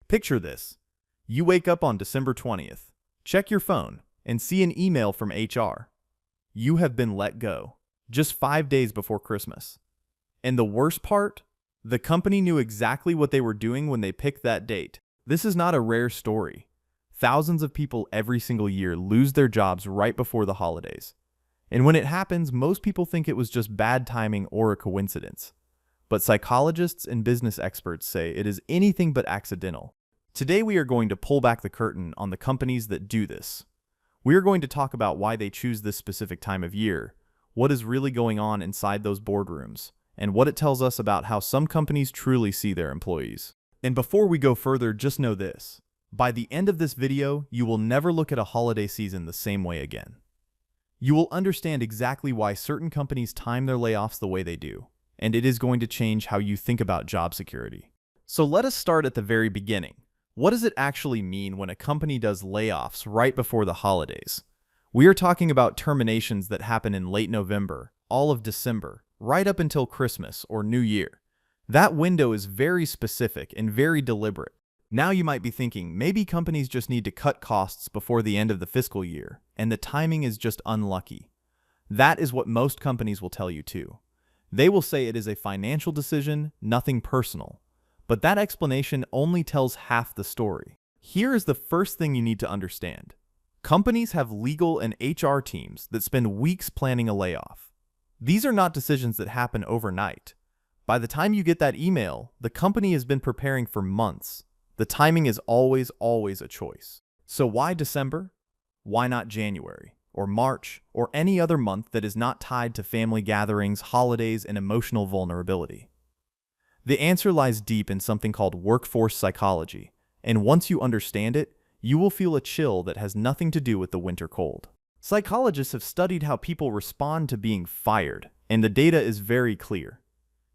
Picture this. You wake up on December 20th, check your phone, and see an email from HR. You have been let go, just 5 days before Christmas. And the worst part? The company knew exactly what they were doing when they picked that date. This is not a rare story. Thousands of people every single year lose their jobs right before the holidays. And when it happens, most people think it was just bad timing or a coincidence. But psychologists and business experts say it is anything but accidental. Today we are going to pull back the curtain on the companies that do this. We are going to talk about why they choose this specific time of year, what is really going on inside those boardrooms, and what it tells us about how some companies truly see their employees. And before we go further, just know this. By the end of this video, you will never look at a holiday season the same way again. You will understand exactly why certain companies time their layoffs the way they do, and it is going to change how you think about job security. So let us start at the very beginning. What does it actually mean when a company does layoffs right before the holidays? We are talking about terminations that happen in late November, all of December, right up until Christmas or New Year. That window is very specific and very deliberate. Now you might be thinking, maybe companies just need to cut costs before the end of the fiscal year, and the timing is just unlucky. That is what most companies will tell you too. They will say it is a financial decision, nothing personal. But that explanation only tells half the story. Here is the first thing you need to understand. Companies have legal and HR teams that spend weeks planning a layoff. These are not decisions that happen overnight. By the time you get that email, the company has been preparing for months. The timing is always a choice. So why December? Why not January, or March, or any other month that is not tied to family gatherings, holidays, and emotional vulnerability? The answer lies deep in something called workforce psychology, and once you understand it, you will feel a chill that has nothing to do with the winter cold. Psychologists have studied how people respond to being fired, and the data is very clear.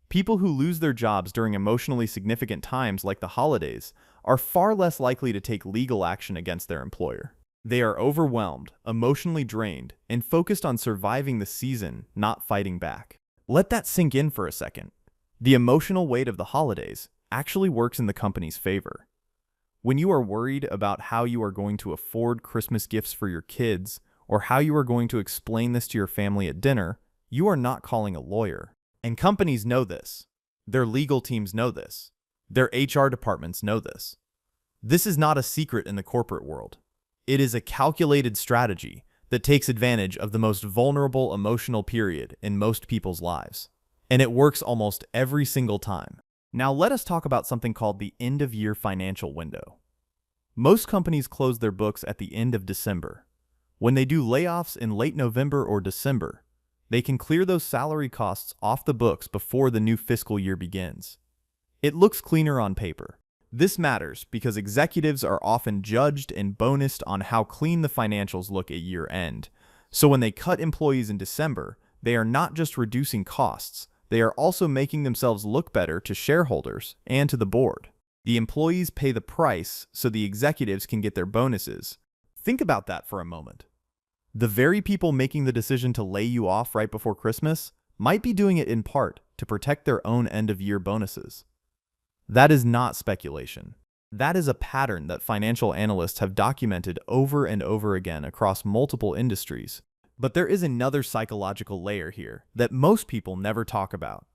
People who lose their jobs during emotionally significant times like the holidays are far less likely to take legal action against their employer. They are overwhelmed, emotionally drained, and focused on surviving the season, not fighting back. Let that sink in for a second. The emotional weight of the holidays actually works in the company's favor. When you are worried about how you are going to afford Christmas gifts for your kids, or how you are going to explain this to your family at dinner, you are not calling a lawyer. And companies know this. Their legal teams know this. Their HR departments know this. This is not a secret in the corporate world. It is a calculated strategy that takes advantage of the most vulnerable emotional period in most people's lives. And it works almost every single time. Now let us talk about something called the end-of-year financial window. Most companies close their books at the end of December. When they do layoffs in late November or December, they can clear those salary costs off the books before the new fiscal year begins. It looks cleaner on paper. This matters because executives are often judged and bonused on how clean the financials look at year end. So when they cut employees in December, they are not just reducing costs, they are also making themselves look better to shareholders and to the board. The employees pay the price so the executives can get their bonuses. Think about that for a moment. The very people making the decision to lay you off right before Christmas might be doing it in part to protect their own end-of-year bonuses. That is not speculation. That is a pattern that financial analysts have documented over and over again across multiple industries. But there is another psychological layer here that most people never talk about.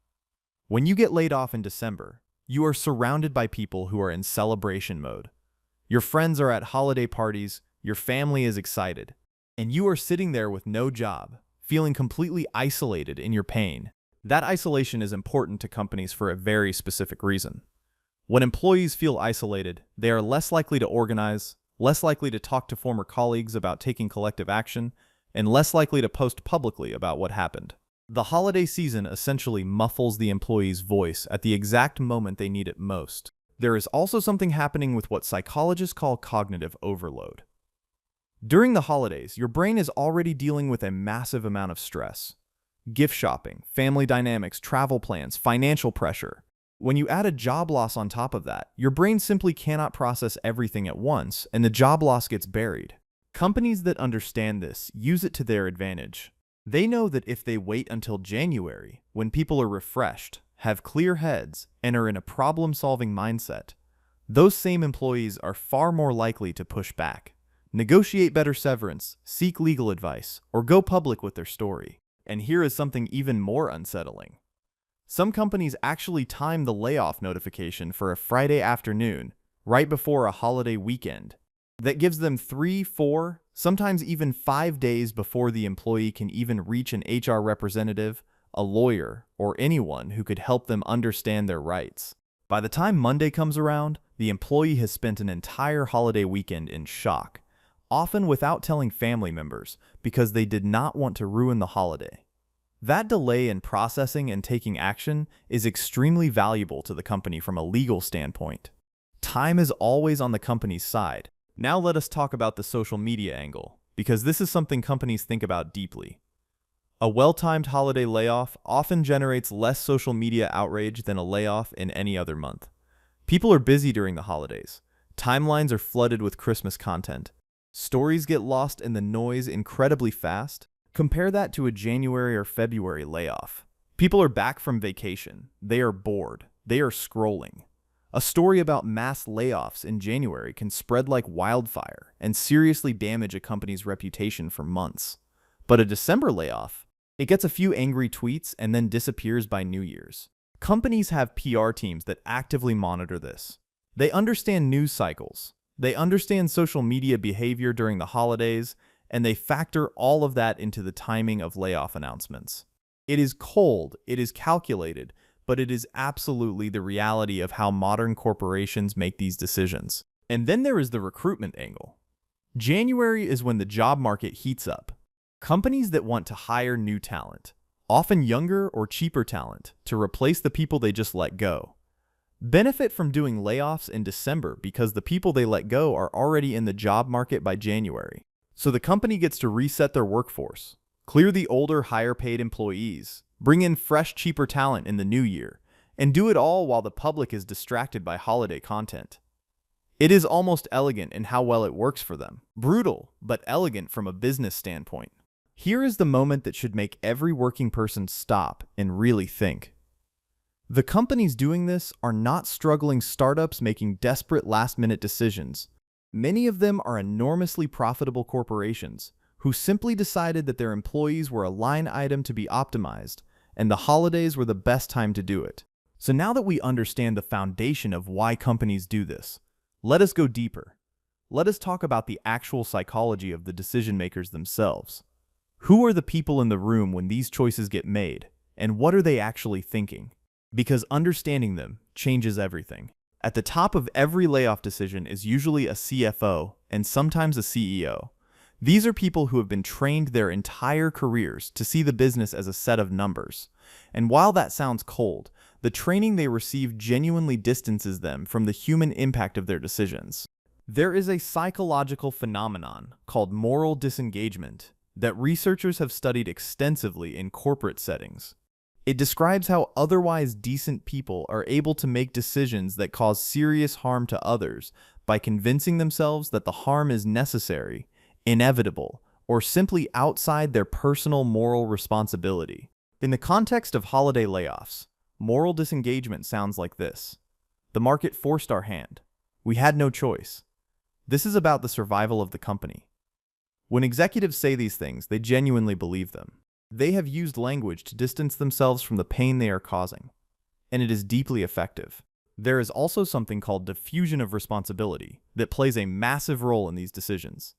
When you get laid off in December, you are surrounded by people who are in celebration mode. Your friends are at holiday parties, your family is excited, and you are sitting there with no job, feeling completely isolated in your pain. That isolation is important to companies for a very specific reason. When employees feel isolated, they are less likely to organize, less likely to talk to former colleagues about taking collective action, and less likely to post publicly about what happened. The holiday season essentially muffles the employee's voice at the exact moment they need it most. There is also something happening with what psychologists call cognitive overload. During the holidays, your brain is already dealing with a massive amount of stress. Gift shopping, family dynamics, travel plans, financial pressure. When you add a job loss on top of that, your brain simply cannot process everything at once, and the job loss gets buried. Companies that understand this use it to their advantage. They know that if they wait until January, when people are refreshed, have clear heads, and are in a problem-solving mindset, those same employees are far more likely to push back, negotiate better severance, seek legal advice, or go public with their story. And here is something even more unsettling. Some companies actually time the layoff notification for a Friday afternoon, right before a holiday weekend. That gives them 3, 4, sometimes even 5 days before the employee can even reach an HR representative, a lawyer, or anyone who could help them understand their rights. By the time Monday comes around, the employee has spent an entire holiday weekend in shock, often without telling family members because they did not want to ruin the holiday. That delay in processing and taking action is extremely valuable to the company from a legal standpoint. Time is always on the company's side. Now let us talk about the social media angle, because this is something companies think about deeply. A well-timed holiday layoff often generates less social media outrage than a layoff in any other month. People are busy during the holidays. Timelines are flooded with Christmas content. Stories get lost in the noise incredibly fast. Compare that to a January or February layoff. People are back from vacation. They are bored. They are scrolling. A story about mass layoffs in January can spread like wildfire and seriously damage a company's reputation for months. But a December layoff, it gets a few angry tweets and then disappears by New Year's. Companies have PR teams that actively monitor this. They understand news cycles. They understand social media behavior during the holidays, and they factor all of that into the timing of layoff announcements. It is cold, it is calculated, but it is absolutely the reality of how modern corporations make these decisions. And then there is the recruitment angle. January is when the job market heats up. Companies that want to hire new talent, often younger or cheaper talent, to replace the people they just let go, benefit from doing layoffs in December because the people they let go are already in the job market by January. So the company gets to reset their workforce, clear the older, higher-paid employees, bring in fresh, cheaper talent in the new year, and do it all while the public is distracted by holiday content. It is almost elegant in how well it works for them. Brutal, but elegant from a business standpoint. Here is the moment that should make every working person stop and really think. The companies doing this are not struggling startups making desperate last-minute decisions. Many of them are enormously profitable corporations who simply decided that their employees were a line item to be optimized, and the holidays were the best time to do it. So now that we understand the foundation of why companies do this, let us go deeper. Let us talk about the actual psychology of the decision makers themselves. Who are the people in the room when these choices get made, and what are they actually thinking? Because understanding them changes everything. At the top of every layoff decision is usually a CFO and sometimes a CEO. These are people who have been trained their entire careers to see the business as a set of numbers. And while that sounds cold, the training they receive genuinely distances them from the human impact of their decisions. There is a psychological phenomenon called moral disengagement that researchers have studied extensively in corporate settings. It describes how otherwise decent people are able to make decisions that cause serious harm to others by convincing themselves that the harm is necessary, inevitable, or simply outside their personal moral responsibility. In the context of holiday layoffs, moral disengagement sounds like this. The market forced our hand. We had no choice. This is about the survival of the company. When executives say these things, they genuinely believe them. They have used language to distance themselves from the pain they are causing, and it is deeply effective. There is also something called diffusion of responsibility that plays a massive role in these decisions.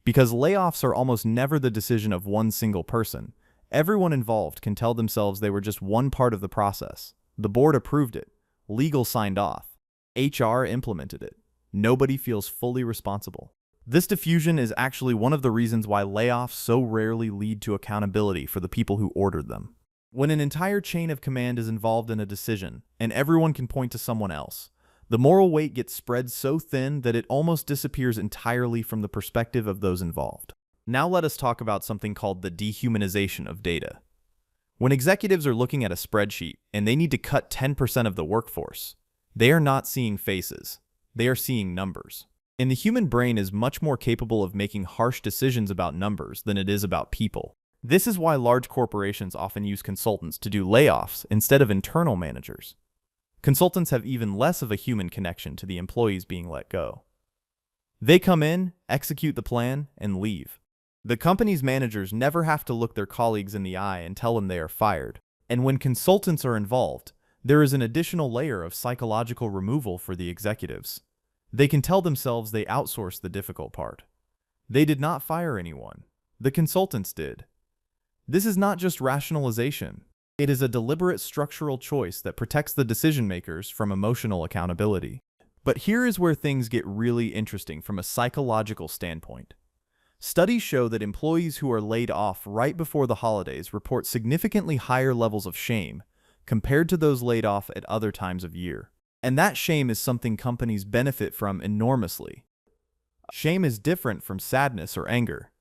Because layoffs are almost never the decision of one single person, everyone involved can tell themselves they were just one part of the process. The board approved it, legal signed off, HR implemented it. Nobody feels fully responsible. This diffusion is actually one of the reasons why layoffs so rarely lead to accountability for the people who ordered them. When an entire chain of command is involved in a decision, and everyone can point to someone else, the moral weight gets spread so thin that it almost disappears entirely from the perspective of those involved. Now let us talk about something called the dehumanization of data. When executives are looking at a spreadsheet and they need to cut 10% of the workforce, they are not seeing faces. They are seeing numbers. And the human brain is much more capable of making harsh decisions about numbers than it is about people. This is why large corporations often use consultants to do layoffs instead of internal managers. Consultants have even less of a human connection to the employees being let go. They come in, execute the plan, and leave. The company's managers never have to look their colleagues in the eye and tell them they are fired. And when consultants are involved, there is an additional layer of psychological removal for the executives. They can tell themselves they outsourced the difficult part. They did not fire anyone. The consultants did. This is not just rationalization. It is a deliberate structural choice that protects the decision makers from emotional accountability. But here is where things get really interesting from a psychological standpoint. Studies show that employees who are laid off right before the holidays report significantly higher levels of shame compared to those laid off at other times of year. And that shame is something companies benefit from enormously. Shame is different from sadness or anger.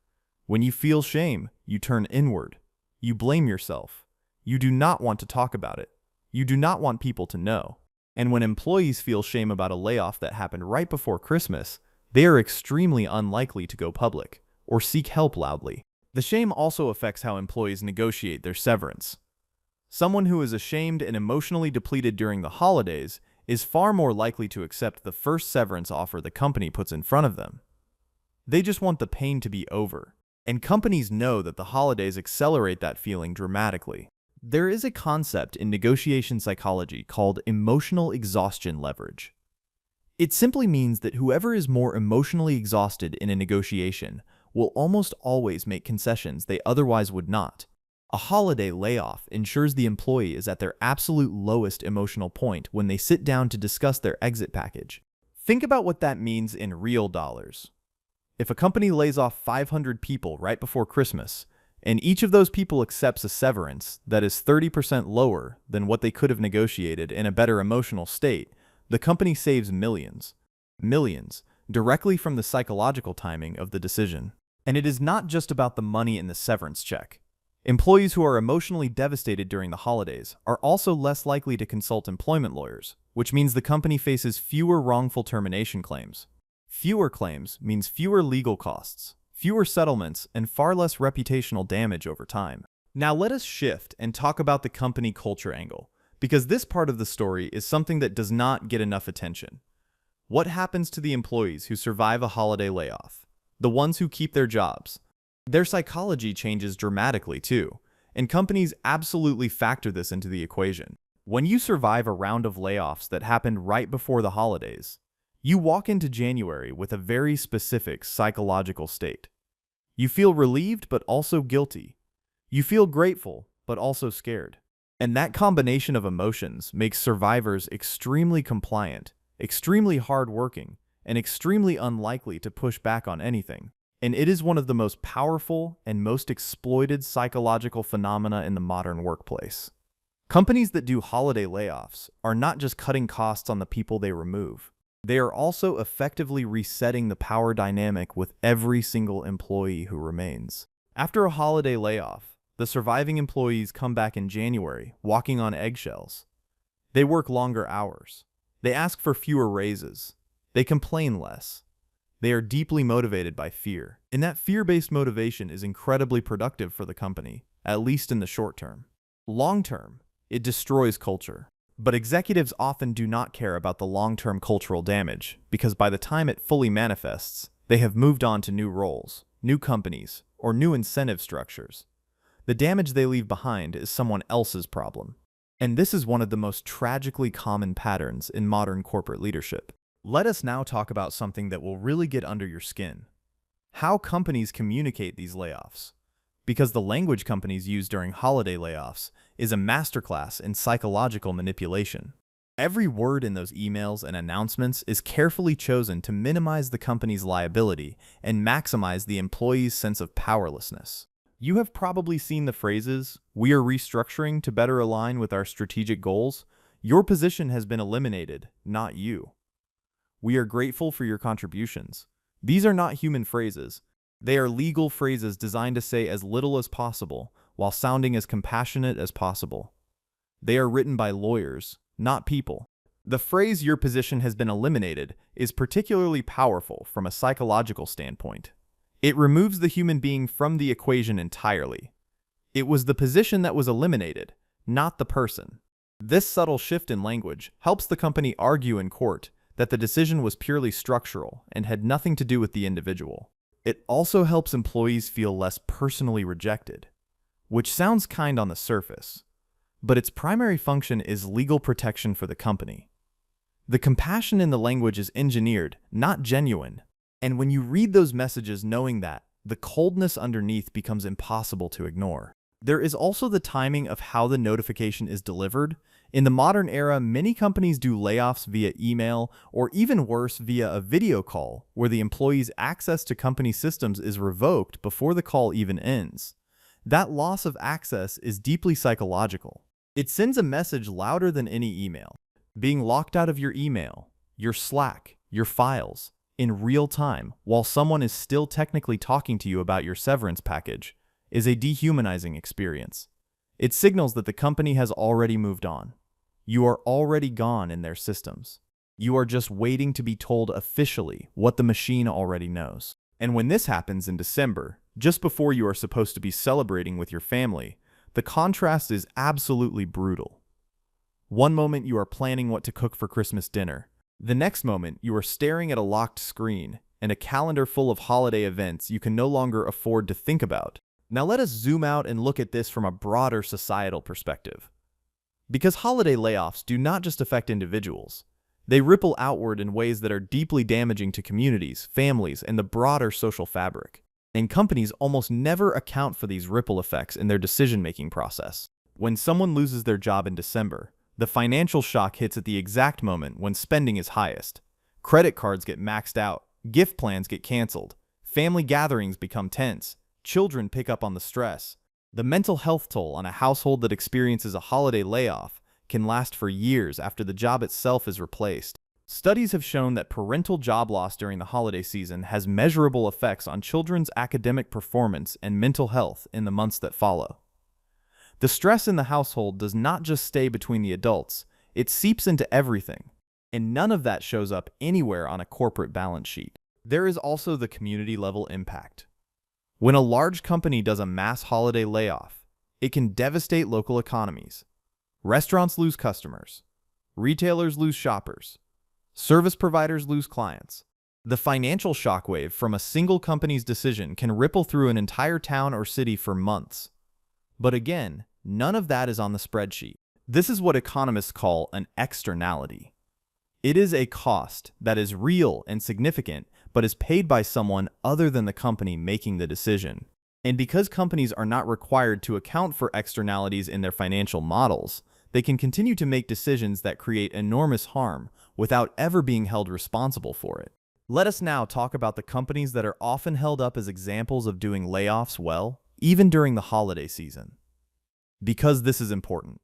When you feel shame, you turn inward. You blame yourself. You do not want to talk about it. You do not want people to know. And when employees feel shame about a layoff that happened right before Christmas, they are extremely unlikely to go public or seek help loudly. The shame also affects how employees negotiate their severance. Someone who is ashamed and emotionally depleted during the holidays is far more likely to accept the first severance offer the company puts in front of them. They just want the pain to be over. And companies know that the holidays accelerate that feeling dramatically. There is a concept in negotiation psychology called emotional exhaustion leverage. It simply means that whoever is more emotionally exhausted in a negotiation will almost always make concessions they otherwise would not. A holiday layoff ensures the employee is at their absolute lowest emotional point when they sit down to discuss their exit package. Think about what that means in real dollars. If a company lays off 500 people right before Christmas, and each of those people accepts a severance that is 30% lower than what they could have negotiated in a better emotional state, the company saves millions, directly from the psychological timing of the decision. And it is not just about the money in the severance check. Employees who are emotionally devastated during the holidays are also less likely to consult employment lawyers, which means the company faces fewer wrongful termination claims. Fewer claims means fewer legal costs, fewer settlements, and far less reputational damage over time. Now let us shift and talk about the company culture angle, because this part of the story is something that does not get enough attention. What happens to the employees who survive a holiday layoff? The ones who keep their jobs. Their psychology changes dramatically too, and companies absolutely factor this into the equation. When you survive a round of layoffs that happened right before the holidays, you walk into January with a very specific psychological state. You feel relieved but also guilty. You feel grateful but also scared. And that combination of emotions makes survivors extremely compliant, extremely hardworking, and extremely unlikely to push back on anything. And it is one of the most powerful and most exploited psychological phenomena in the modern workplace. Companies that do holiday layoffs are not just cutting costs on the people they remove. They are also effectively resetting the power dynamic with every single employee who remains. After a holiday layoff, the surviving employees come back in January, walking on eggshells. They work longer hours. They ask for fewer raises. They complain less. They are deeply motivated by fear. And that fear-based motivation is incredibly productive for the company, at least in the short term. Long term, it destroys culture. But executives often do not care about the long-term cultural damage, because by the time it fully manifests, they have moved on to new roles, new companies, or new incentive structures. The damage they leave behind is someone else's problem. And this is one of the most tragically common patterns in modern corporate leadership. Let us now talk about something that will really get under your skin. How companies communicate these layoffs. Because the language companies use during holiday layoffs is a masterclass in psychological manipulation. Every word in those emails and announcements is carefully chosen to minimize the company's liability and maximize the employee's sense of powerlessness. You have probably seen the phrases, "We are restructuring to better align with our strategic goals." Your position has been eliminated, not you. "We are grateful for your contributions." These are not human phrases. They are legal phrases designed to say as little as possible while sounding as compassionate as possible. They are written by lawyers, not people. The phrase "your position has been eliminated" is particularly powerful from a psychological standpoint. It removes the human being from the equation entirely. It was the position that was eliminated, not the person. This subtle shift in language helps the company argue in court that the decision was purely structural and had nothing to do with the individual. It also helps employees feel less personally rejected, which sounds kind on the surface, but its primary function is legal protection for the company. The compassion in the language is engineered, not genuine, and when you read those messages knowing that, the coldness underneath becomes impossible to ignore. There is also the timing of how the notification is delivered. In the modern era, many companies do layoffs via email or even worse via a video call where the employee's access to company systems is revoked before the call even ends. That loss of access is deeply psychological. It sends a message louder than any email. Being locked out of your email, your Slack, your files, in real time while someone is still technically talking to you about your severance package is a dehumanizing experience. It signals that the company has already moved on. You are already gone in their systems. You are just waiting to be told officially what the machine already knows. And when this happens in December, just before you are supposed to be celebrating with your family, the contrast is absolutely brutal. One moment you are planning what to cook for Christmas dinner. The next moment you are staring at a locked screen and a calendar full of holiday events you can no longer afford to think about. Now let us zoom out and look at this from a broader societal perspective. Because holiday layoffs do not just affect individuals, they ripple outward in ways that are deeply damaging to communities, families, and the broader social fabric. And companies almost never account for these ripple effects in their decision-making process. When someone loses their job in December, the financial shock hits at the exact moment when spending is highest. Credit cards get maxed out, gift plans get canceled, family gatherings become tense, children pick up on the stress. The mental health toll on a household that experiences a holiday layoff can last for years after the job itself is replaced. Studies have shown that parental job loss during the holiday season has measurable effects on children's academic performance and mental health in the months that follow. The stress in the household does not just stay between the adults, it seeps into everything, and none of that shows up anywhere on a corporate balance sheet. There is also the community-level impact. When a large company does a mass holiday layoff, it can devastate local economies. Restaurants lose customers. Retailers lose shoppers. Service providers lose clients. The financial shockwave from a single company's decision can ripple through an entire town or city for months. But again, none of that is on the spreadsheet. This is what economists call an externality. It is a cost that is real and significant, but is paid by someone other than the company making the decision. And because companies are not required to account for externalities in their financial models, they can continue to make decisions that create enormous harm without ever being held responsible for it. Let us now talk about the companies that are often held up as examples of doing layoffs well, even during the holiday season. Because this is important.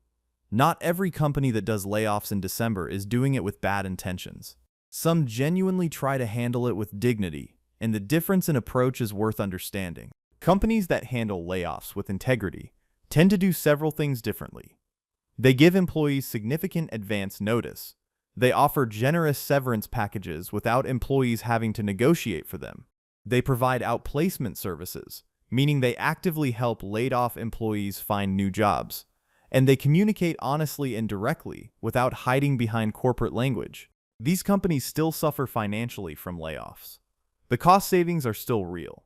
Not every company that does layoffs in December is doing it with bad intentions. Some genuinely try to handle it with dignity, and the difference in approach is worth understanding. Companies that handle layoffs with integrity tend to do several things differently. They give employees significant advance notice. They offer generous severance packages without employees having to negotiate for them. They provide outplacement services, meaning they actively help laid-off employees find new jobs. And they communicate honestly and directly without hiding behind corporate language. These companies still suffer financially from layoffs. The cost savings are still real,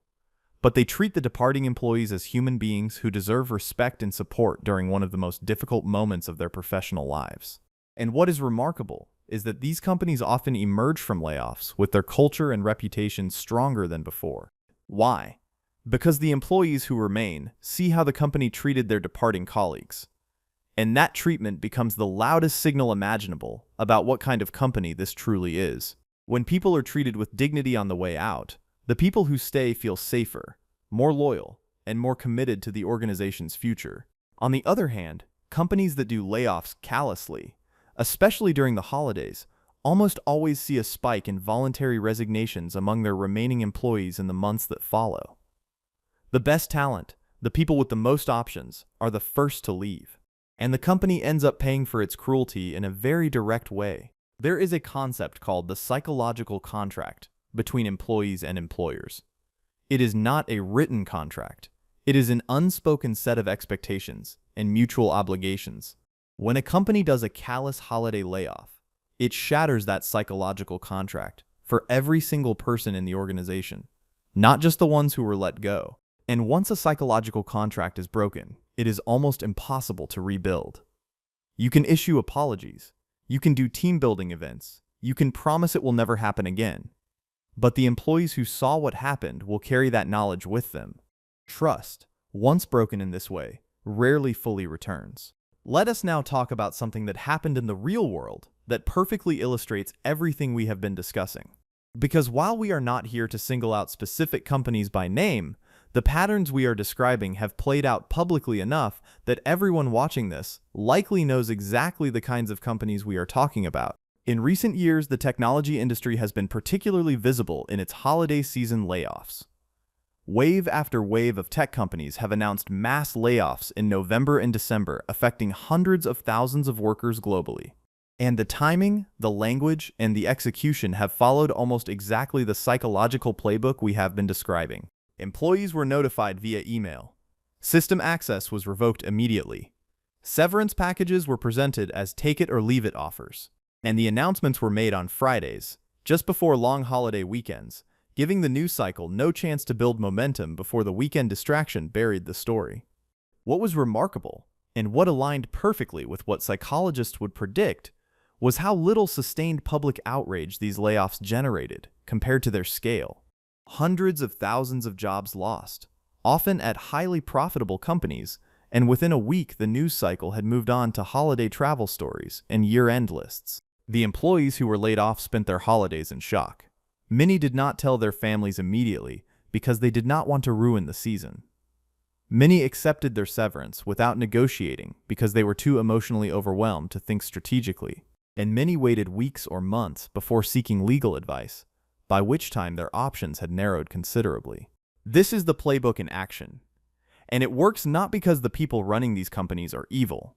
but they treat the departing employees as human beings who deserve respect and support during one of the most difficult moments of their professional lives. And what is remarkable is that these companies often emerge from layoffs with their culture and reputation stronger than before. Why? Because the employees who remain see how the company treated their departing colleagues. And that treatment becomes the loudest signal imaginable about what kind of company this truly is. When people are treated with dignity on the way out, the people who stay feel safer, more loyal, and more committed to the organization's future. On the other hand, companies that do layoffs callously, especially during the holidays, almost always see a spike in voluntary resignations among their remaining employees in the months that follow. The best talent, the people with the most options, are the first to leave. And the company ends up paying for its cruelty in a very direct way. There is a concept called the psychological contract between employees and employers. It is not a written contract. It is an unspoken set of expectations and mutual obligations. When a company does a callous holiday layoff, it shatters that psychological contract for every single person in the organization, not just the ones who were let go. And once a psychological contract is broken, it is almost impossible to rebuild. You can issue apologies, you can do team building events, you can promise it will never happen again. But the employees who saw what happened will carry that knowledge with them. Trust, once broken in this way, rarely fully returns. Let us now talk about something that happened in the real world that perfectly illustrates everything we have been discussing. Because while we are not here to single out specific companies by name, the patterns we are describing have played out publicly enough that everyone watching this likely knows exactly the kinds of companies we are talking about. In recent years, the technology industry has been particularly visible in its holiday season layoffs. Wave after wave of tech companies have announced mass layoffs in November and December, affecting hundreds of thousands of workers globally. And the timing, the language, and the execution have followed almost exactly the psychological playbook we have been describing. Employees were notified via email. System access was revoked immediately. Severance packages were presented as take-it-or-leave-it offers. And the announcements were made on Fridays, just before long holiday weekends, giving the news cycle no chance to build momentum before the weekend distraction buried the story. What was remarkable, and what aligned perfectly with what psychologists would predict, was how little sustained public outrage these layoffs generated compared to their scale. Hundreds of thousands of jobs lost, often at highly profitable companies, and within a week the news cycle had moved on to holiday travel stories and year-end lists. The employees who were laid off spent their holidays in shock. Many did not tell their families immediately because they did not want to ruin the season. Many accepted their severance without negotiating because they were too emotionally overwhelmed to think strategically, and many waited weeks or months before seeking legal advice, by which time their options had narrowed considerably. This is the playbook in action. And it works not because the people running these companies are evil.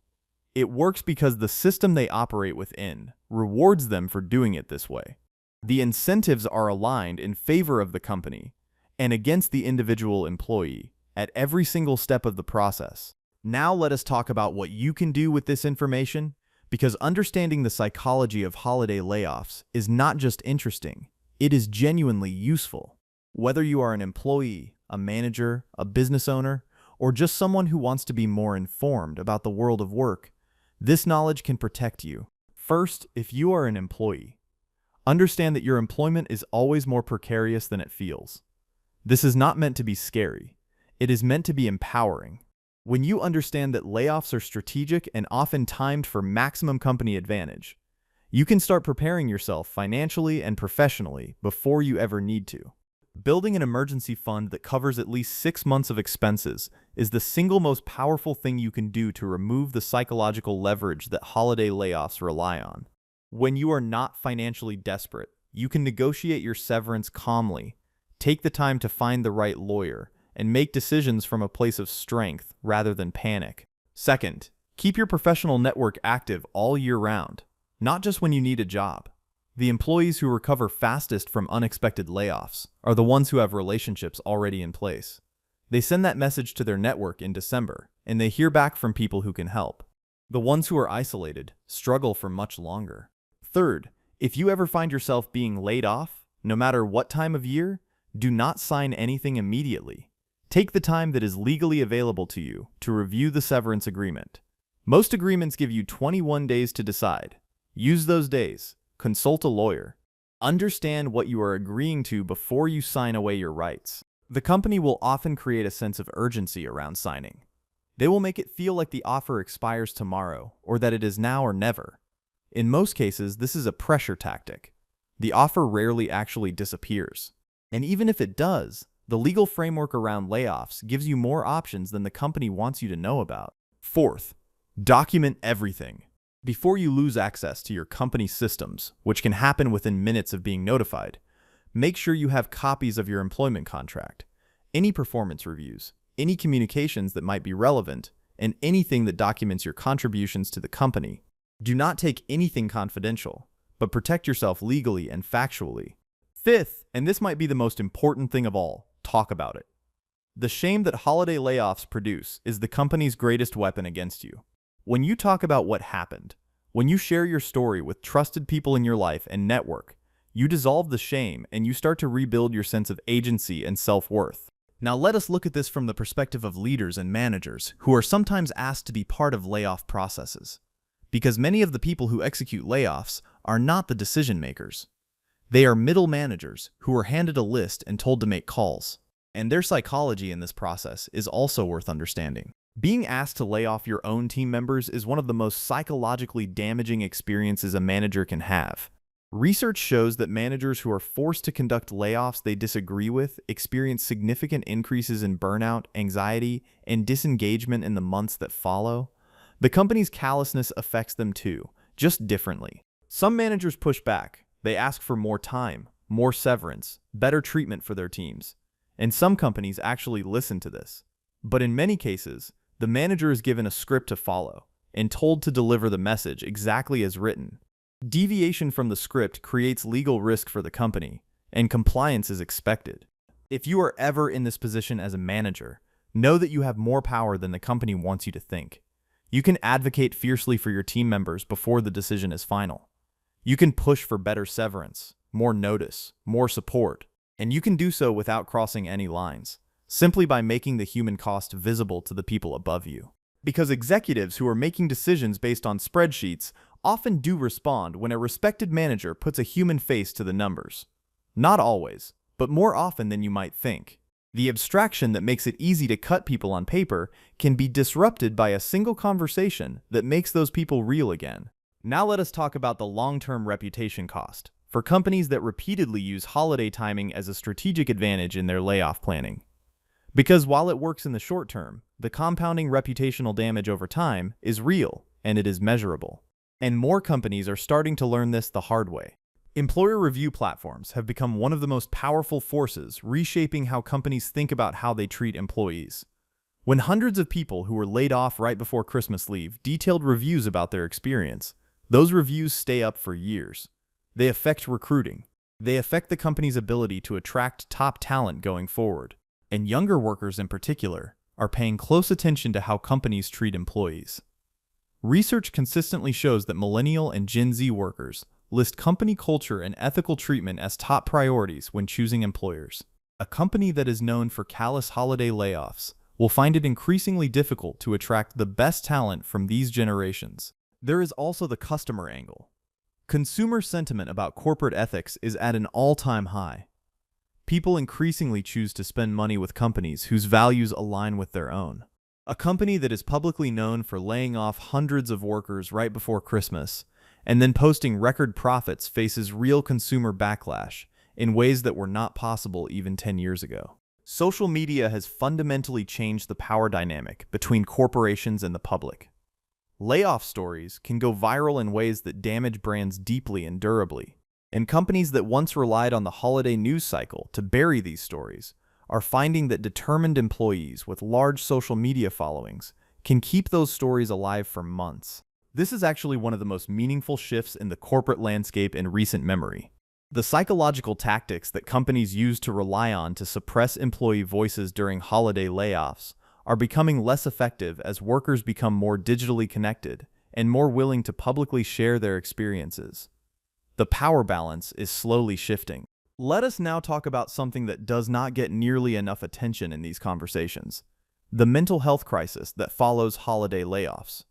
It works because the system they operate within rewards them for doing it this way. The incentives are aligned in favor of the company and against the individual employee at every single step of the process. Now let us talk about what you can do with this information, because understanding the psychology of holiday layoffs is not just interesting, it is genuinely useful. Whether you are an employee, a manager, a business owner, or just someone who wants to be more informed about the world of work, this knowledge can protect you. First, if you are an employee, understand that your employment is always more precarious than it feels. This is not meant to be scary. It is meant to be empowering. When you understand that layoffs are strategic and often timed for maximum company advantage, you can start preparing yourself financially and professionally before you ever need to. Building an emergency fund that covers at least 6 months of expenses is the single most powerful thing you can do to remove the psychological leverage that holiday layoffs rely on. When you are not financially desperate, you can negotiate your severance calmly, take the time to find the right lawyer, and make decisions from a place of strength rather than panic. Second, keep your professional network active all year round, not just when you need a job. The employees who recover fastest from unexpected layoffs are the ones who have relationships already in place. They send that message to their network in December, and they hear back from people who can help. The ones who are isolated struggle for much longer. Third, if you ever find yourself being laid off, no matter what time of year, do not sign anything immediately. Take the time that is legally available to you to review the severance agreement. Most agreements give you 21 days to decide. Use those days. Consult a lawyer. Understand what you are agreeing to before you sign away your rights. The company will often create a sense of urgency around signing. They will make it feel like the offer expires tomorrow or that it is now or never. In most cases, this is a pressure tactic. The offer rarely actually disappears. And even if it does, the legal framework around layoffs gives you more options than the company wants you to know about. Fourth, document everything. Before you lose access to your company's systems, which can happen within minutes of being notified, make sure you have copies of your employment contract, any performance reviews, any communications that might be relevant, and anything that documents your contributions to the company. Do not take anything confidential, but protect yourself legally and factually. Fifth, and this might be the most important thing of all, talk about it. The shame that holiday layoffs produce is the company's greatest weapon against you. When you talk about what happened, when you share your story with trusted people in your life and network, you dissolve the shame and you start to rebuild your sense of agency and self-worth. Now let us look at this from the perspective of leaders and managers who are sometimes asked to be part of layoff processes. Because many of the people who execute layoffs are not the decision makers. They are middle managers who are handed a list and told to make calls. And their psychology in this process is also worth understanding. Being asked to lay off your own team members is one of the most psychologically damaging experiences a manager can have. Research shows that managers who are forced to conduct layoffs they disagree with experience significant increases in burnout, anxiety, and disengagement in the months that follow. The company's callousness affects them too, just differently. Some managers push back. They ask for more time, more severance, better treatment for their teams. And some companies actually listen to this. But in many cases, the manager is given a script to follow and told to deliver the message exactly as written. Deviation from the script creates legal risk for the company, and compliance is expected. If you are ever in this position as a manager, know that you have more power than the company wants you to think. You can advocate fiercely for your team members before the decision is final. You can push for better severance, more notice, more support, and you can do so without crossing any lines, simply by making the human cost visible to the people above you. Because executives who are making decisions based on spreadsheets often do respond when a respected manager puts a human face to the numbers. Not always, but more often than you might think. The abstraction that makes it easy to cut people on paper can be disrupted by a single conversation that makes those people real again. Now let us talk about the long-term reputation cost for companies that repeatedly use holiday timing as a strategic advantage in their layoff planning. Because while it works in the short term, the compounding reputational damage over time is real and it is measurable. And more companies are starting to learn this the hard way. Employer review platforms have become one of the most powerful forces reshaping how companies think about how they treat employees. When hundreds of people who were laid off right before Christmas leave detailed reviews about their experience, those reviews stay up for years. They affect recruiting. They affect the company's ability to attract top talent going forward. And younger workers in particular are paying close attention to how companies treat employees. Research consistently shows that Millennial and Gen Z workers list company culture and ethical treatment as top priorities when choosing employers. A company that is known for callous holiday layoffs will find it increasingly difficult to attract the best talent from these generations. There is also the customer angle. Consumer sentiment about corporate ethics is at an all-time high. People increasingly choose to spend money with companies whose values align with their own. A company that is publicly known for laying off hundreds of workers right before Christmas and then posting record profits faces real consumer backlash in ways that were not possible even 10 years ago. Social media has fundamentally changed the power dynamic between corporations and the public. Layoff stories can go viral in ways that damage brands deeply and durably. And companies that once relied on the holiday news cycle to bury these stories are finding that determined employees with large social media followings can keep those stories alive for months. This is actually one of the most meaningful shifts in the corporate landscape in recent memory. The psychological tactics that companies use to rely on to suppress employee voices during holiday layoffs are becoming less effective as workers become more digitally connected and more willing to publicly share their experiences. The power balance is slowly shifting. Let us now talk about something that does not get nearly enough attention in these conversations: the mental health crisis that follows holiday layoffs.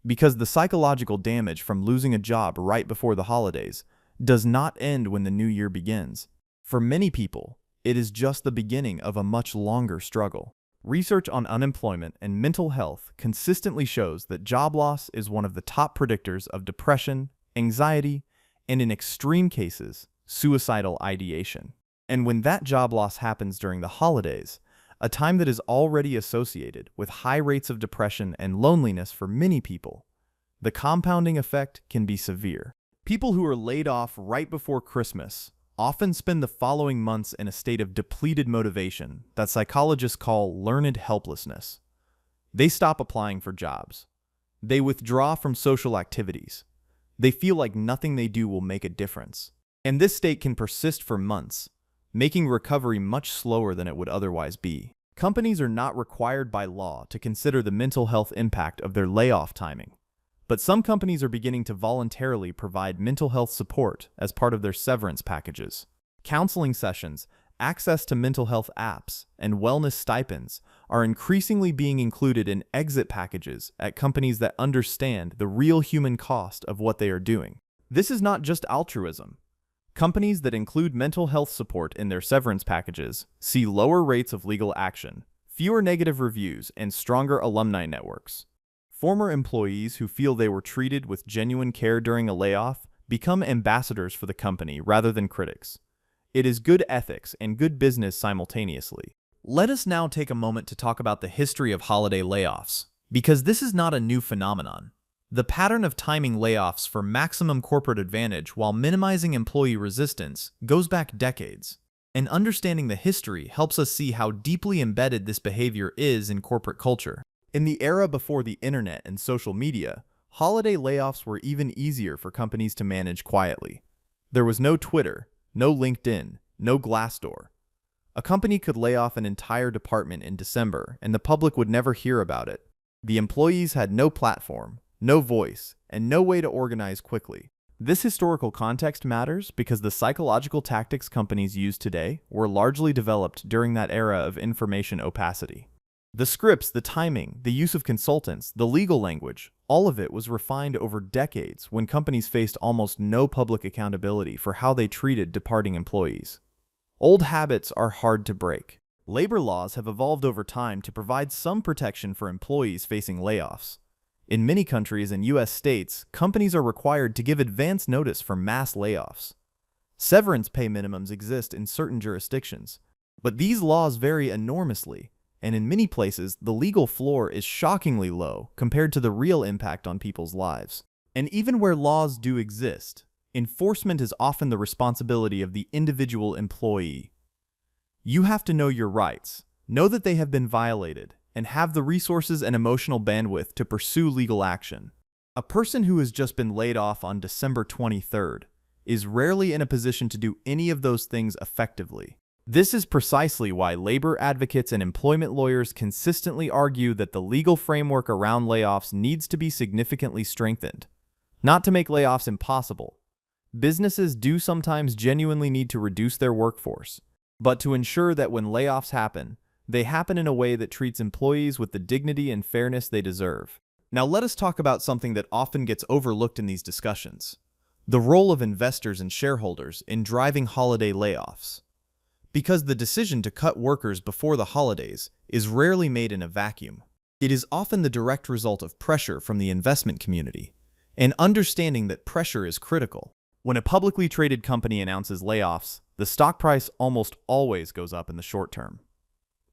Because the psychological damage from losing a job right before the holidays does not end when the new year begins. For many people, it is just the beginning of a much longer struggle. Research on unemployment and mental health consistently shows that job loss is one of the top predictors of depression, anxiety, and in extreme cases, suicidal ideation. And when that job loss happens during the holidays, a time that is already associated with high rates of depression and loneliness for many people, the compounding effect can be severe. People who are laid off right before Christmas often spend the following months in a state of depleted motivation that psychologists call learned helplessness. They stop applying for jobs. They withdraw from social activities. They feel like nothing they do will make a difference. And this state can persist for months, making recovery much slower than it would otherwise be. Companies are not required by law to consider the mental health impact of their layoff timing, but some companies are beginning to voluntarily provide mental health support as part of their severance packages. Counseling sessions, access to mental health apps, and wellness stipends are increasingly being included in exit packages at companies that understand the real human cost of what they are doing. This is not just altruism. Companies that include mental health support in their severance packages see lower rates of legal action, fewer negative reviews, and stronger alumni networks. Former employees who feel they were treated with genuine care during a layoff become ambassadors for the company rather than critics. It is good ethics and good business simultaneously. Let us now take a moment to talk about the history of holiday layoffs, because this is not a new phenomenon. The pattern of timing layoffs for maximum corporate advantage while minimizing employee resistance goes back decades, and understanding the history helps us see how deeply embedded this behavior is in corporate culture. In the era before the internet and social media, holiday layoffs were even easier for companies to manage quietly. There was no Twitter, no LinkedIn, no Glassdoor. A company could lay off an entire department in December, and the public would never hear about it. The employees had no platform, no voice, and no way to organize quickly. This historical context matters because the psychological tactics companies use today were largely developed during that era of information opacity. The scripts, the timing, the use of consultants, the legal language, all of it was refined over decades when companies faced almost no public accountability for how they treated departing employees. Old habits are hard to break. Labor laws have evolved over time to provide some protection for employees facing layoffs. In many countries and U.S. states, companies are required to give advance notice for mass layoffs. Severance pay minimums exist in certain jurisdictions, but these laws vary enormously, and in many places, the legal floor is shockingly low compared to the real impact on people's lives. And even where laws do exist, enforcement is often the responsibility of the individual employee. You have to know your rights, know that they have been violated, and have the resources and emotional bandwidth to pursue legal action. A person who has just been laid off on December 23rd is rarely in a position to do any of those things effectively. This is precisely why labor advocates and employment lawyers consistently argue that the legal framework around layoffs needs to be significantly strengthened. Not to make layoffs impossible. Businesses do sometimes genuinely need to reduce their workforce, but to ensure that when layoffs happen, they happen in a way that treats employees with the dignity and fairness they deserve. Now let us talk about something that often gets overlooked in these discussions: the role of investors and shareholders in driving holiday layoffs. Because the decision to cut workers before the holidays is rarely made in a vacuum. It is often the direct result of pressure from the investment community, and understanding that pressure is critical. When a publicly traded company announces layoffs, the stock price almost always goes up in the short term.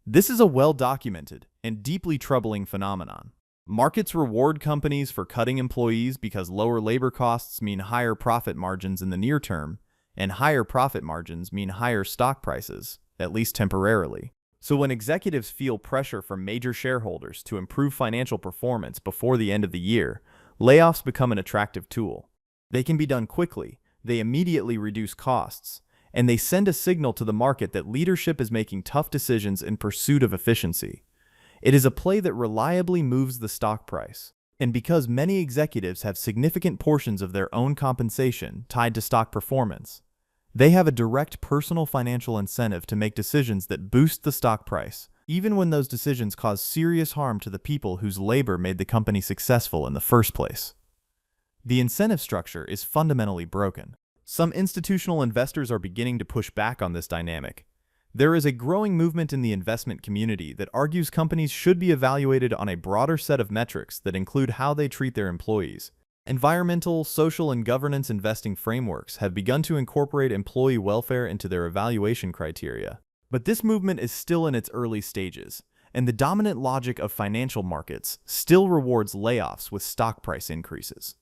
This is a well-documented and deeply troubling phenomenon. Markets reward companies for cutting employees because lower labor costs mean higher profit margins in the near term, and higher profit margins mean higher stock prices, at least temporarily. So when executives feel pressure from major shareholders to improve financial performance before the end of the year, layoffs become an attractive tool. They can be done quickly, they immediately reduce costs, and they send a signal to the market that leadership is making tough decisions in pursuit of efficiency. It is a play that reliably moves the stock price. And because many executives have significant portions of their own compensation tied to stock performance, they have a direct personal financial incentive to make decisions that boost the stock price, even when those decisions cause serious harm to the people whose labor made the company successful in the first place. The incentive structure is fundamentally broken. Some institutional investors are beginning to push back on this dynamic. There is a growing movement in the investment community that argues companies should be evaluated on a broader set of metrics that include how they treat their employees. Environmental, social, and governance investing frameworks have begun to incorporate employee welfare into their evaluation criteria. But this movement is still in its early stages, and the dominant logic of financial markets still rewards layoffs with stock price increases.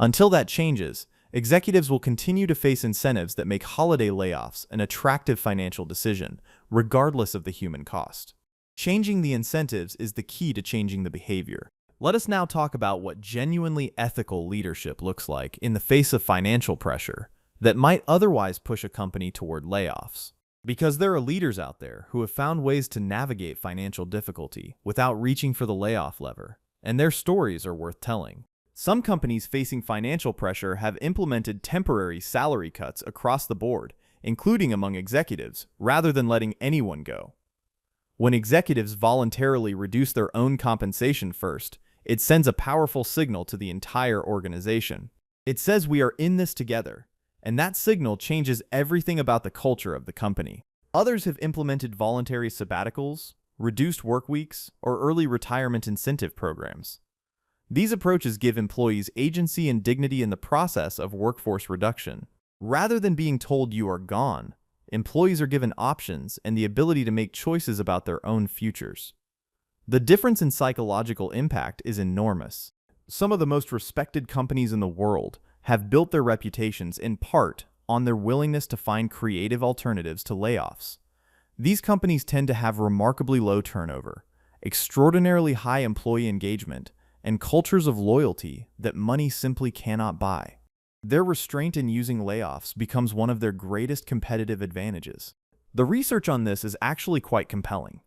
Until that changes, executives will continue to face incentives that make holiday layoffs an attractive financial decision, regardless of the human cost. Changing the incentives is the key to changing the behavior. Let us now talk about what genuinely ethical leadership looks like in the face of financial pressure that might otherwise push a company toward layoffs. Because there are leaders out there who have found ways to navigate financial difficulty without reaching for the layoff lever, and their stories are worth telling. Some companies facing financial pressure have implemented temporary salary cuts across the board, including among executives, rather than letting anyone go. When executives voluntarily reduce their own compensation first, it sends a powerful signal to the entire organization. It says we are in this together, and that signal changes everything about the culture of the company. Others have implemented voluntary sabbaticals, reduced work weeks, or early retirement incentive programs. These approaches give employees agency and dignity in the process of workforce reduction. Rather than being told you are gone, employees are given options and the ability to make choices about their own futures. The difference in psychological impact is enormous. Some of the most respected companies in the world have built their reputations in part on their willingness to find creative alternatives to layoffs. These companies tend to have remarkably low turnover, extraordinarily high employee engagement, and cultures of loyalty that money simply cannot buy. Their restraint in using layoffs becomes one of their greatest competitive advantages. The research on this is actually quite compelling.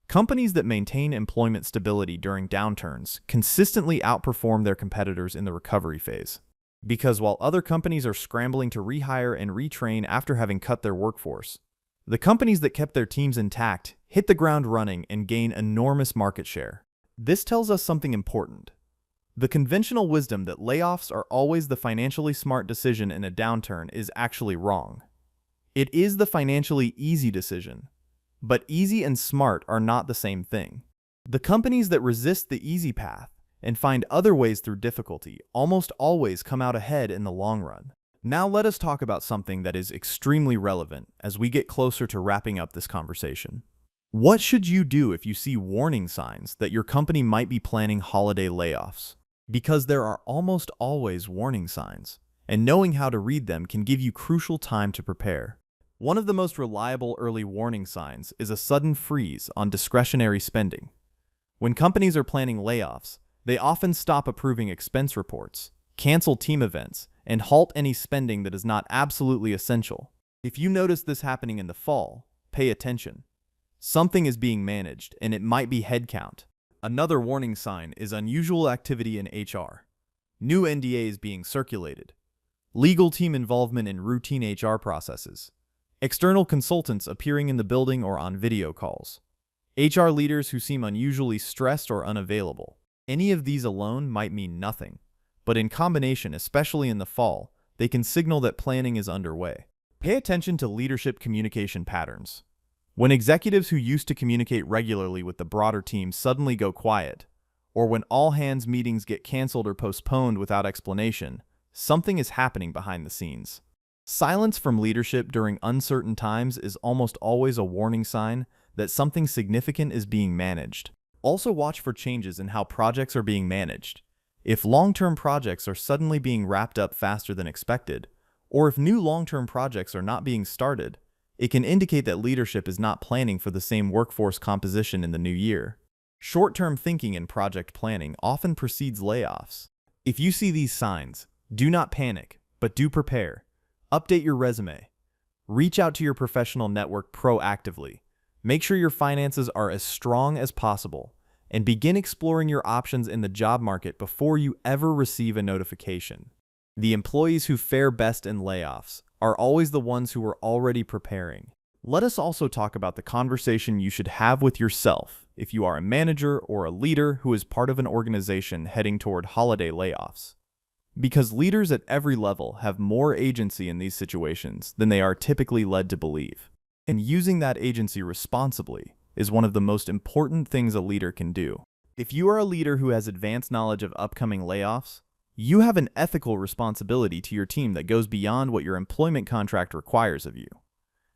Companies that maintain employment stability during downturns consistently outperform their competitors in the recovery phase. Because while other companies are scrambling to rehire and retrain after having cut their workforce, the companies that kept their teams intact hit the ground running and gain enormous market share. This tells us something important. The conventional wisdom that layoffs are always the financially smart decision in a downturn is actually wrong. It is the financially easy decision, but easy and smart are not the same thing. The companies that resist the easy path and find other ways through difficulty almost always come out ahead in the long run. Now let us talk about something that is extremely relevant as we get closer to wrapping up this conversation. What should you do if you see warning signs that your company might be planning holiday layoffs? Because there are almost always warning signs, and knowing how to read them can give you crucial time to prepare. One of the most reliable early warning signs is a sudden freeze on discretionary spending. When companies are planning layoffs, they often stop approving expense reports, cancel team events, and halt any spending that is not absolutely essential. If you notice this happening in the fall, pay attention. Something is being managed, and it might be headcount. Another warning sign is unusual activity in HR. New NDAs being circulated. Legal team involvement in routine HR processes. External consultants appearing in the building or on video calls. HR leaders who seem unusually stressed or unavailable. Any of these alone might mean nothing, but in combination, especially in the fall, they can signal that planning is underway. Pay attention to leadership communication patterns. When executives who used to communicate regularly with the broader team suddenly go quiet, or when all-hands meetings get canceled or postponed without explanation, something is happening behind the scenes. Silence from leadership during uncertain times is almost always a warning sign that something significant is being managed. Also watch for changes in how projects are being managed. If long-term projects are suddenly being wrapped up faster than expected, or if new long-term projects are not being started, it can indicate that leadership is not planning for the same workforce composition in the new year. Short-term thinking in project planning often precedes layoffs. If you see these signs, do not panic, but do prepare. Update your resume. Reach out to your professional network proactively. Make sure your finances are as strong as possible, and begin exploring your options in the job market before you ever receive a notification. The employees who fare best in layoffs are always the ones who are already preparing. Let us also talk about the conversation you should have with yourself if you are a manager or a leader who is part of an organization heading toward holiday layoffs. Because leaders at every level have more agency in these situations than they are typically led to believe. And using that agency responsibly is one of the most important things a leader can do. If you are a leader who has advanced knowledge of upcoming layoffs, you have an ethical responsibility to your team that goes beyond what your employment contract requires of you.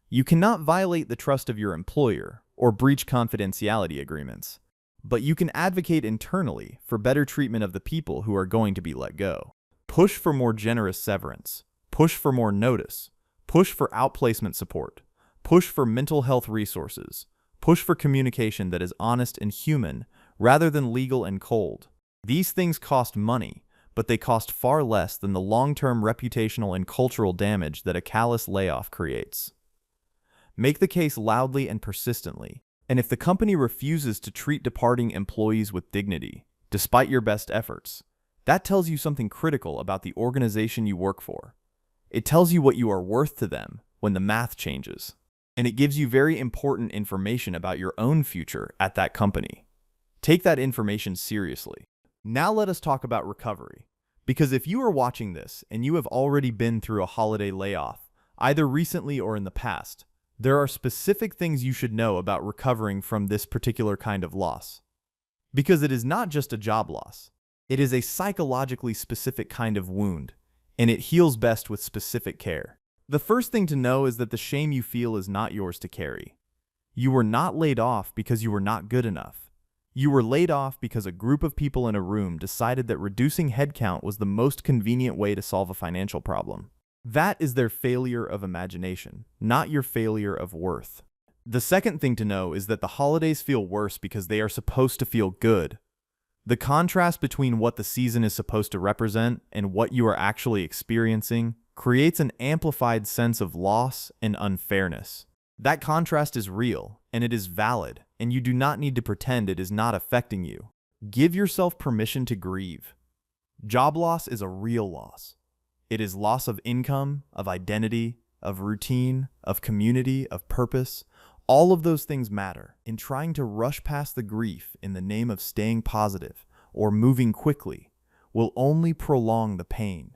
You cannot violate the trust of your employer or breach confidentiality agreements, but you can advocate internally for better treatment of the people who are going to be let go. Push for more generous severance. Push for more notice. Push for outplacement support. Push for mental health resources. Push for communication that is honest and human rather than legal and cold. These things cost money, but they cost far less than the long-term reputational and cultural damage that a callous layoff creates. Make the case loudly and persistently. And if the company refuses to treat departing employees with dignity, despite your best efforts, that tells you something critical about the organization you work for. It tells you what you are worth to them when the math changes. And it gives you very important information about your own future at that company. Take that information seriously. Now let us talk about recovery. Because if you are watching this and you have already been through a holiday layoff, either recently or in the past, there are specific things you should know about recovering from this particular kind of loss. Because it is not just a job loss. It is a psychologically specific kind of wound, and it heals best with specific care. The first thing to know is that the shame you feel is not yours to carry. You were not laid off because you were not good enough. You were laid off because a group of people in a room decided that reducing headcount was the most convenient way to solve a financial problem. That is their failure of imagination, not your failure of worth. The second thing to know is that the holidays feel worse because they are supposed to feel good. The contrast between what the season is supposed to represent and what you are actually experiencing creates an amplified sense of loss and unfairness. That contrast is real, and it is valid, and you do not need to pretend it is not affecting you. Give yourself permission to grieve. Job loss is a real loss. It is loss of income, of identity, of routine, of community, of purpose. All of those things matter. In trying to rush past the grief in the name of staying positive or moving quickly will only prolong the pain.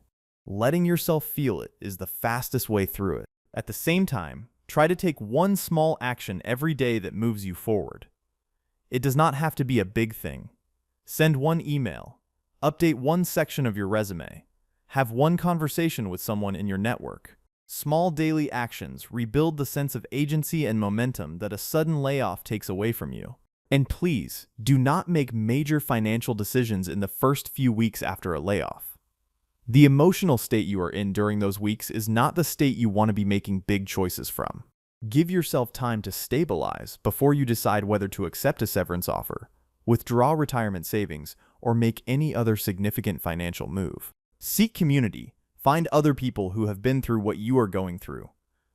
Letting yourself feel it is the fastest way through it. At the same time, try to take one small action every day that moves you forward. It does not have to be a big thing. Send one email, update one section of your resume, have one conversation with someone in your network. Small daily actions rebuild the sense of agency and momentum that a sudden layoff takes away from you. And please, do not make major financial decisions in the first few weeks after a layoff. The emotional state you are in during those weeks is not the state you want to be making big choices from. Give yourself time to stabilize before you decide whether to accept a severance offer, withdraw retirement savings, or make any other significant financial move. Seek community. Find other people who have been through what you are going through.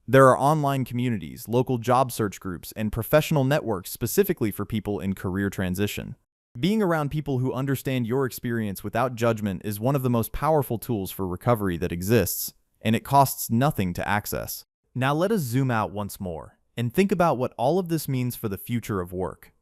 There are online communities, local job search groups, and professional networks specifically for people in career transition. Being around people who understand your experience without judgment is one of the most powerful tools for recovery that exists, and it costs nothing to access. Now let us zoom out once more and think about what all of this means for the future of work.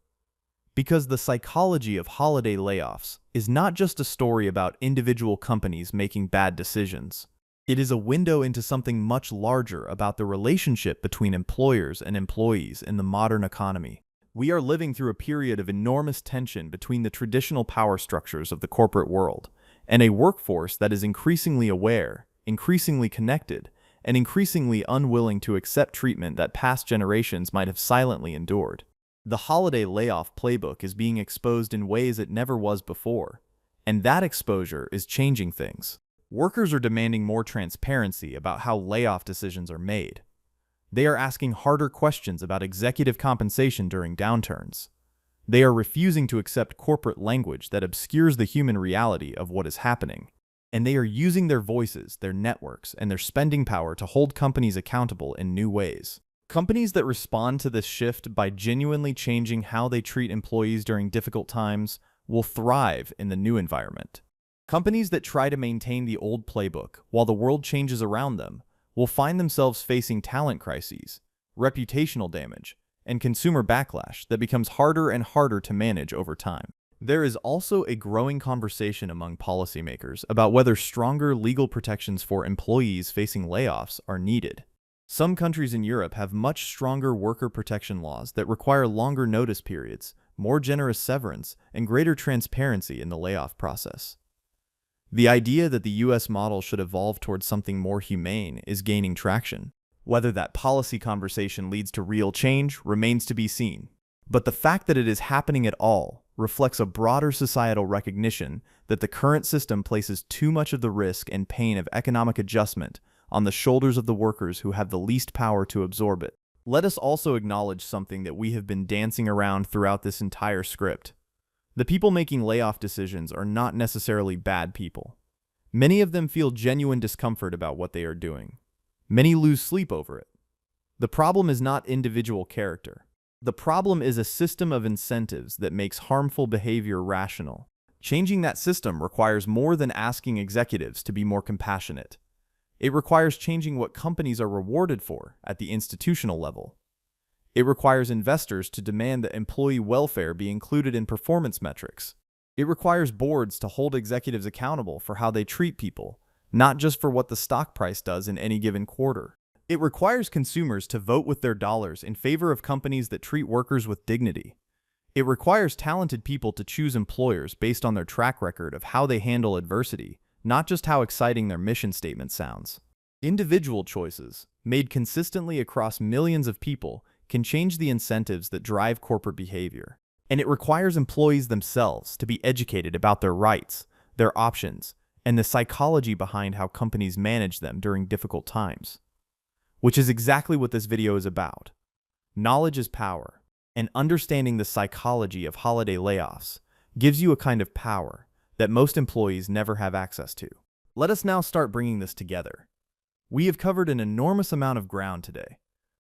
Because the psychology of holiday layoffs is not just a story about individual companies making bad decisions. It is a window into something much larger about the relationship between employers and employees in the modern economy. We are living through a period of enormous tension between the traditional power structures of the corporate world and a workforce that is increasingly aware, increasingly connected, and increasingly unwilling to accept treatment that past generations might have silently endured. The holiday layoff playbook is being exposed in ways it never was before, and that exposure is changing things. Workers are demanding more transparency about how layoff decisions are made. They are asking harder questions about executive compensation during downturns. They are refusing to accept corporate language that obscures the human reality of what is happening. And they are using their voices, their networks, and their spending power to hold companies accountable in new ways. Companies that respond to this shift by genuinely changing how they treat employees during difficult times will thrive in the new environment. Companies that try to maintain the old playbook while the world changes around them will find themselves facing talent crises, reputational damage, and consumer backlash that becomes harder and harder to manage over time. There is also a growing conversation among policymakers about whether stronger legal protections for employees facing layoffs are needed. Some countries in Europe have much stronger worker protection laws that require longer notice periods, more generous severance, and greater transparency in the layoff process. The idea that the US model should evolve towards something more humane is gaining traction. Whether that policy conversation leads to real change remains to be seen. But the fact that it is happening at all reflects a broader societal recognition that the current system places too much of the risk and pain of economic adjustment on the shoulders of the workers who have the least power to absorb it. Let us also acknowledge something that we have been dancing around throughout this entire script. The people making layoff decisions are not necessarily bad people. Many of them feel genuine discomfort about what they are doing. Many lose sleep over it. The problem is not individual character. The problem is a system of incentives that makes harmful behavior rational. Changing that system requires more than asking executives to be more compassionate. It requires changing what companies are rewarded for at the institutional level. It requires investors to demand that employee welfare be included in performance metrics. It requires boards to hold executives accountable for how they treat people, not just for what the stock price does in any given quarter. It requires consumers to vote with their dollars in favor of companies that treat workers with dignity. It requires talented people to choose employers based on their track record of how they handle adversity, not just how exciting their mission statement sounds. Individual choices, made consistently across millions of people, can change the incentives that drive corporate behavior. And it requires employees themselves to be educated about their rights, their options, and the psychology behind how companies manage them during difficult times. Which is exactly what this video is about. Knowledge is power, and understanding the psychology of holiday layoffs gives you a kind of power that most employees never have access to. Let us now start bringing this together. We have covered an enormous amount of ground today.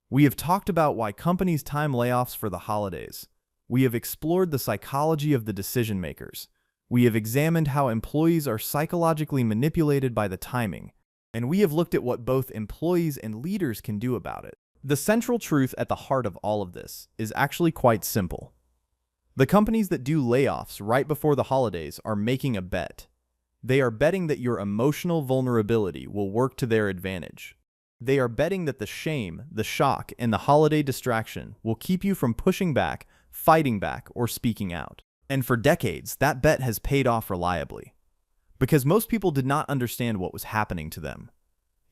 We have talked about why companies time layoffs for the holidays. We have explored the psychology of the decision makers. We have examined how employees are psychologically manipulated by the timing, and we have looked at what both employees and leaders can do about it. The central truth at the heart of all of this is actually quite simple. The companies that do layoffs right before the holidays are making a bet. They are betting that your emotional vulnerability will work to their advantage. They are betting that the shame, the shock, and the holiday distraction will keep you from pushing back, fighting back, or speaking out. And for decades, that bet has paid off reliably. Because most people did not understand what was happening to them.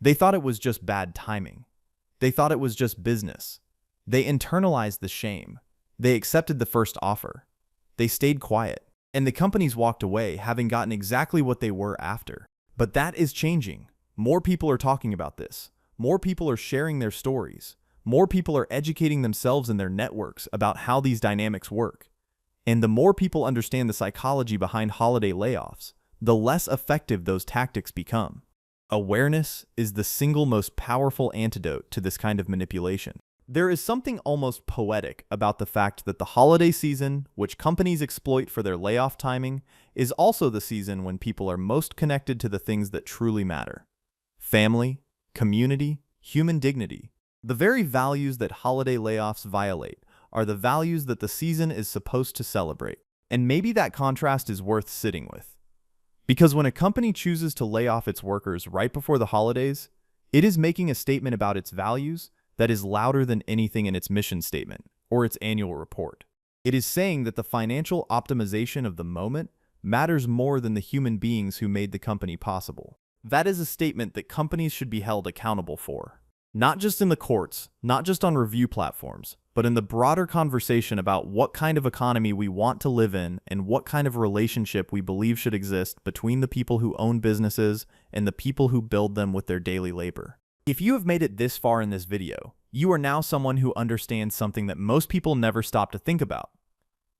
They thought it was just bad timing. They thought it was just business. They internalized the shame. They accepted the first offer. They stayed quiet. And the companies walked away having gotten exactly what they were after. But that is changing. More people are talking about this. More people are sharing their stories. More people are educating themselves and their networks about how these dynamics work. And the more people understand the psychology behind holiday layoffs, the less effective those tactics become. Awareness is the single most powerful antidote to this kind of manipulation. There is something almost poetic about the fact that the holiday season, which companies exploit for their layoff timing, is also the season when people are most connected to the things that truly matter. Family, community, human dignity. The very values that holiday layoffs violate are the values that the season is supposed to celebrate. And maybe that contrast is worth sitting with. Because when a company chooses to lay off its workers right before the holidays, it is making a statement about its values that is louder than anything in its mission statement or its annual report. It is saying that the financial optimization of the moment matters more than the human beings who made the company possible. That is a statement that companies should be held accountable for. Not just in the courts, not just on review platforms, but in the broader conversation about what kind of economy we want to live in and what kind of relationship we believe should exist between the people who own businesses and the people who build them with their daily labor. If you have made it this far in this video, you are now someone who understands something that most people never stop to think about.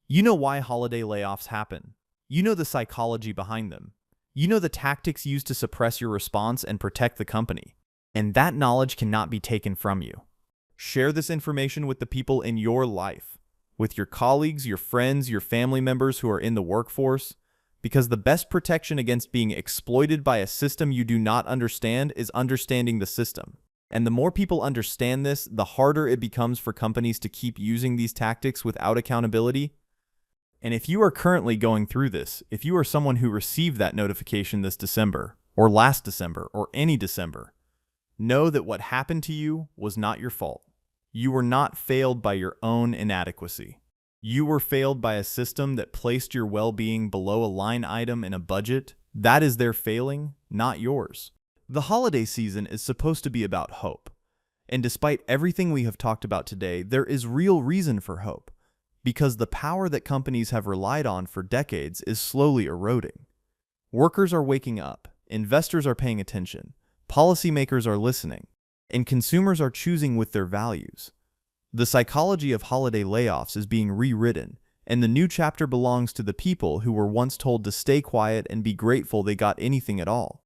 You know why holiday layoffs happen. You know the psychology behind them. You know the tactics used to suppress your response and protect the company. And that knowledge cannot be taken from you. Share this information with the people in your life, with your colleagues, your friends, your family members who are in the workforce, because the best protection against being exploited by a system you do not understand is understanding the system. And the more people understand this, the harder it becomes for companies to keep using these tactics without accountability. And if you are currently going through this, if you are someone who received that notification this December, or last December, or any December, know that what happened to you was not your fault. You were not failed by your own inadequacy. You were failed by a system that placed your well-being below a line item in a budget. That is their failing, not yours. The holiday season is supposed to be about hope. And despite everything we have talked about today, there is real reason for hope, because the power that companies have relied on for decades is slowly eroding. Workers are waking up, investors are paying attention, policymakers are listening, and consumers are choosing with their values. The psychology of holiday layoffs is being rewritten, and the new chapter belongs to the people who were once told to stay quiet and be grateful they got anything at all.